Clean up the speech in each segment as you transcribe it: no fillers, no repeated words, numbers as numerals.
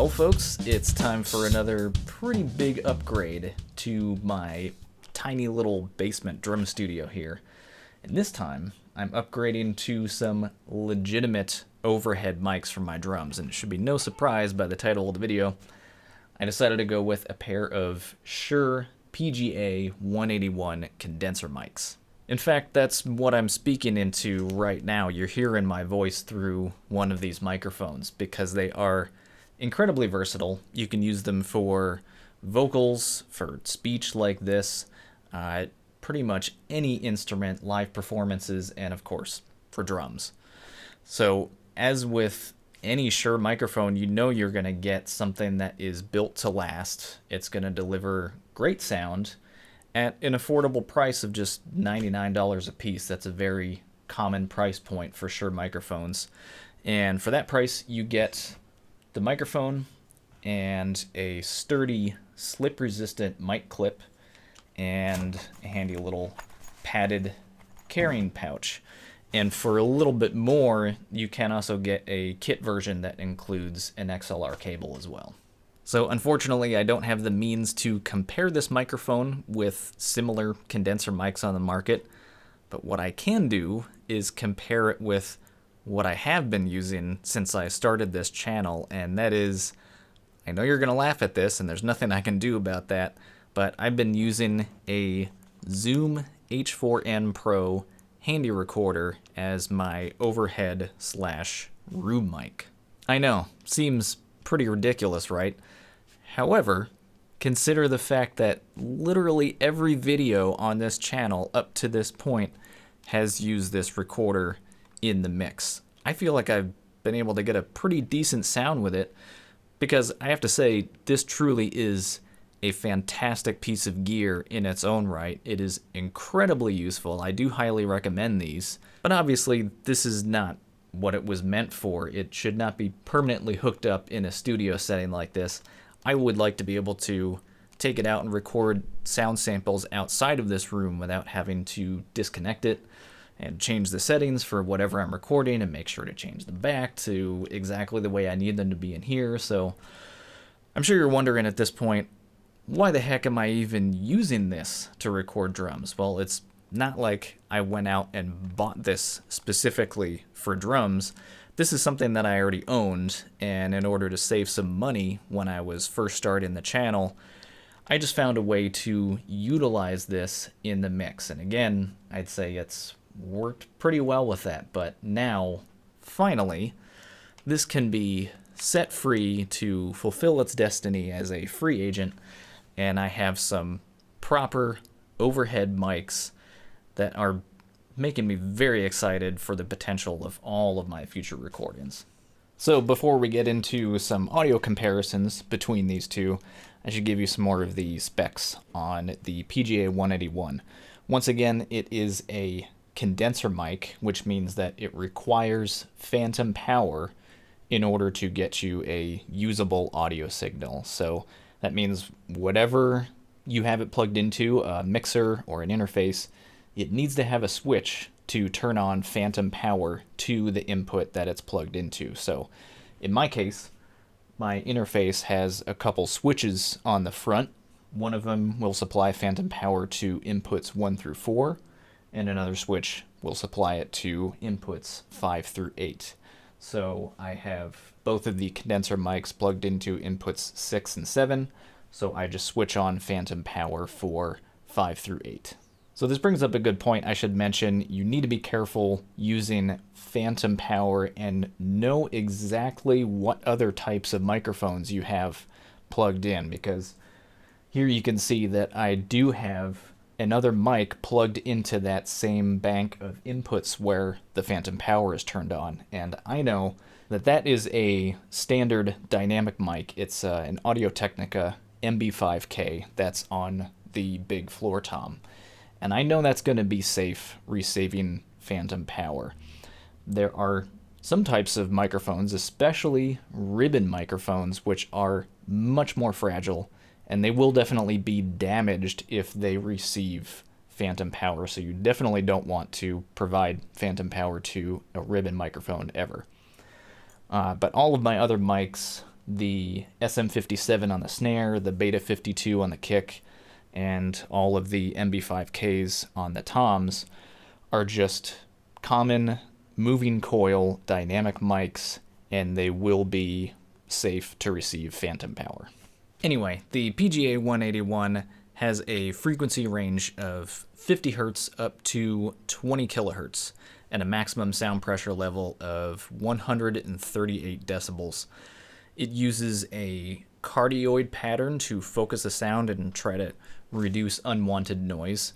Well, folks, it's time for another pretty big upgrade to my tiny little basement drum studio here. And this time, I'm upgrading to some legitimate overhead mics for my drums. And it should be no surprise by the title of the video, I decided to go with a pair of Shure PGA181 Condenser Mics. In fact, that's what I'm speaking into right now. You're hearing my voice through one of these microphones because they are incredibly versatile. You can use them for vocals, for speech like this, pretty much any instrument, live performances, and of course, for drums. So, as with any Shure microphone, you know you're going to get something that is built to last. It's going to deliver great sound at an affordable price of just $99 a piece. That's a very common price point for Shure microphones. And for that price, you get the microphone and a sturdy, slip-resistant mic clip and a handy little padded carrying pouch. And for a little bit more, you can also get a kit version that includes an XLR cable as well. So unfortunately, I don't have the means to compare this microphone with similar condenser mics on the market, but what I can do is compare it with what I have been using since I started this channel, and that is, I know you're going to laugh at this, and there's nothing I can do about that, but I've been using a Zoom H4N Pro handy recorder as my overhead / room mic. I know, seems pretty ridiculous, right? However, consider the fact that literally every video on this channel up to this point has used this recorder in the mix. I feel like I've been able to get a pretty decent sound with it because I have to say, this truly is a fantastic piece of gear in its own right. It is incredibly useful. I do highly recommend these, but obviously this is not what it was meant for. It should not be permanently hooked up in a studio setting like this. I would like to be able to take it out and record sound samples outside of this room without having to disconnect it and change the settings for whatever I'm recording and make sure to change them back to exactly the way I need them to be in here. So I'm sure you're wondering at this point, why the heck am I even using this to record drums? Well, it's not like I went out and bought this specifically for drums. This is something that I already owned, and in order to save some money when I was first starting the channel, I just found a way to utilize this in the mix. And again, I'd say it's worked pretty well with that, but now, finally, this can be set free to fulfill its destiny as a free agent, and I have some proper overhead mics that are making me very excited for the potential of all of my future recordings. So before we get into some audio comparisons between these two, I should give you some more of the specs on the PGA181. Once again, it is a condenser mic, which means that it requires phantom power in order to get you a usable audio signal. So that means whatever you have it plugged into, a mixer or an interface, it needs to have a switch to turn on phantom power to the input that it's plugged into. So in my case, my interface has a couple switches on the front. One of them will supply phantom power to inputs 1 through 4, and another switch will supply it to inputs 5 through 8. So I have both of the condenser mics plugged into inputs 6 and 7, so I just switch on phantom power for 5 through 8. So this brings up a good point. I should mention you need to be careful using phantom power and know exactly what other types of microphones you have plugged in, because here you can see that I do have another mic plugged into that same bank of inputs where the phantom power is turned on, and I know that that is a standard dynamic mic. It's an Audio Technica MB5K that's on the big floor tom. And I know that's going to be safe receiving phantom power. There are some types of microphones, especially ribbon microphones, which are much more fragile, and they will definitely be damaged if they receive phantom power. So you definitely don't want to provide phantom power to a ribbon microphone ever. But all of my other mics the SM57 on the snare, the Beta 52 on the kick, and all of the MB5Ks on the toms are just common moving coil dynamic mics, and they will be safe to receive phantom power. Anyway, the PGA181 has a frequency range of 50 Hz up to 20 kilohertz and a maximum sound pressure level of 138 decibels. It uses a cardioid pattern to focus the sound and try to reduce unwanted noise.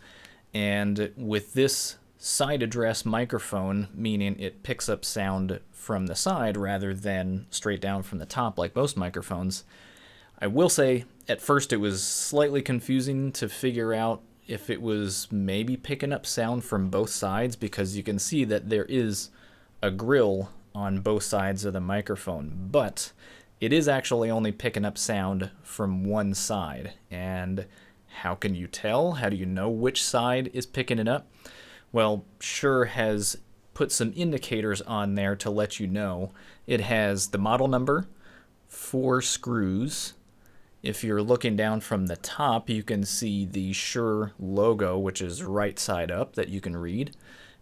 And with this side address microphone, meaning it picks up sound from the side rather than straight down from the top like most microphones, I will say at first it was slightly confusing to figure out if it was maybe picking up sound from both sides, because you can see that there is a grill on both sides of the microphone, but it is actually only picking up sound from one side. And how can you tell? How do you know which side is picking it up? Well, Shure has put some indicators on there to let you know. It has the model number, 4 screws. If you're looking down from the top, you can see the Shure logo, which is right side up, that you can read.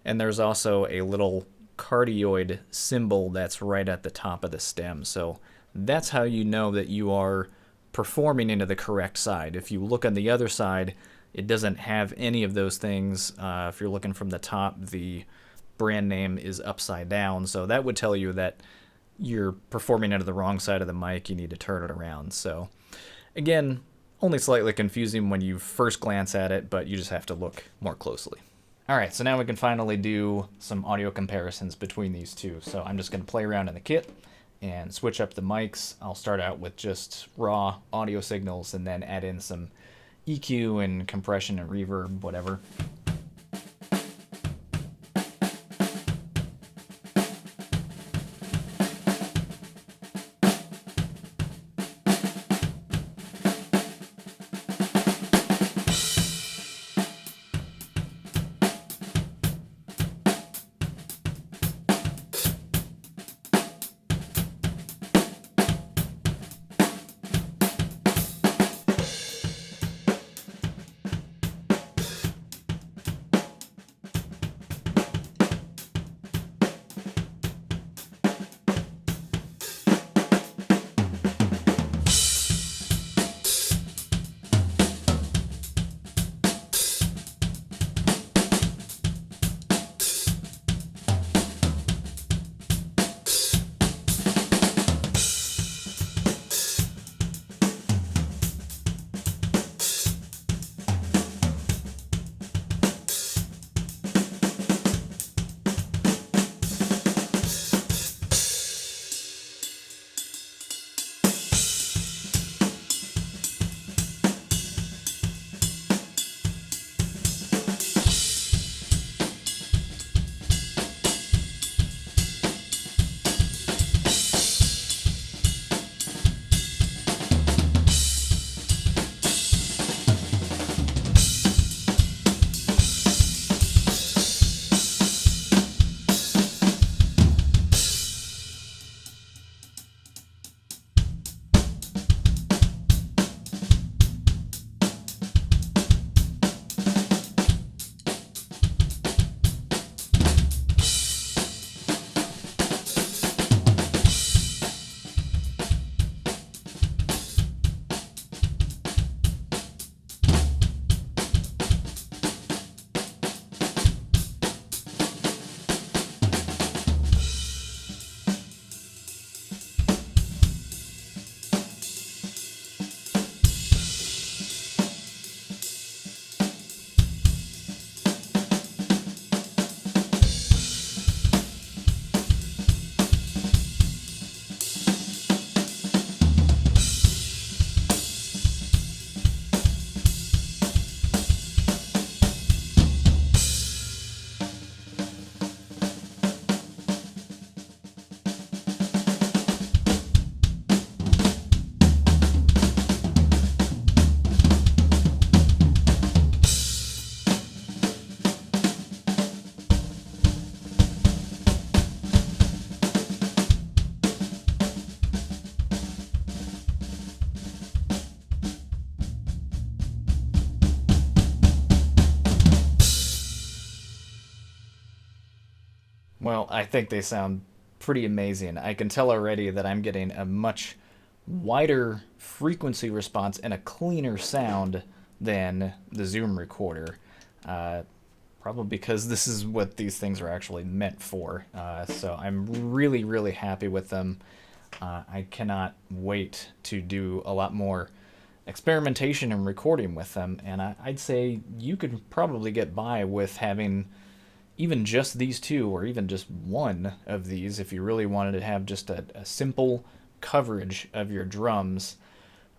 And there's also a little cardioid symbol that's right at the top of the stem. So that's how you know that you are performing into the correct side. If you look on the other side, it doesn't have any of those things. If you're looking from the top, the brand name is upside down. So that would tell you that you're performing into the wrong side of the mic. You need to turn it around. So again, only slightly confusing when you first glance at it, but you just have to look more closely. All right, so now we can finally do some audio comparisons between these two. So I'm just going to play around in the kit and switch up the mics. I'll start out with just raw audio signals and then add in some EQ and compression and reverb, whatever. Well, I think they sound pretty amazing. I can tell already that I'm getting a much wider frequency response and a cleaner sound than the Zoom recorder. Uh, Probably because this is what these things are actually meant for. So I'm really, really happy with them. I cannot wait to do a lot more experimentation and recording with them. And I'd say you could probably get by with having even just these two, or even just one of these, if you really wanted to have just a simple coverage of your drums.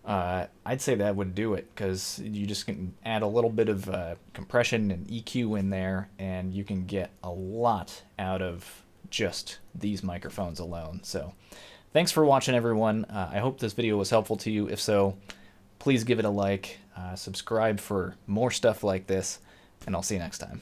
I'd say that would do it, because you just can add a little bit of compression and EQ in there, and you can get a lot out of just these microphones alone. So thanks for watching, everyone. I hope this video was helpful to you. If so, please give it a like, subscribe for more stuff like this, and I'll see you next time.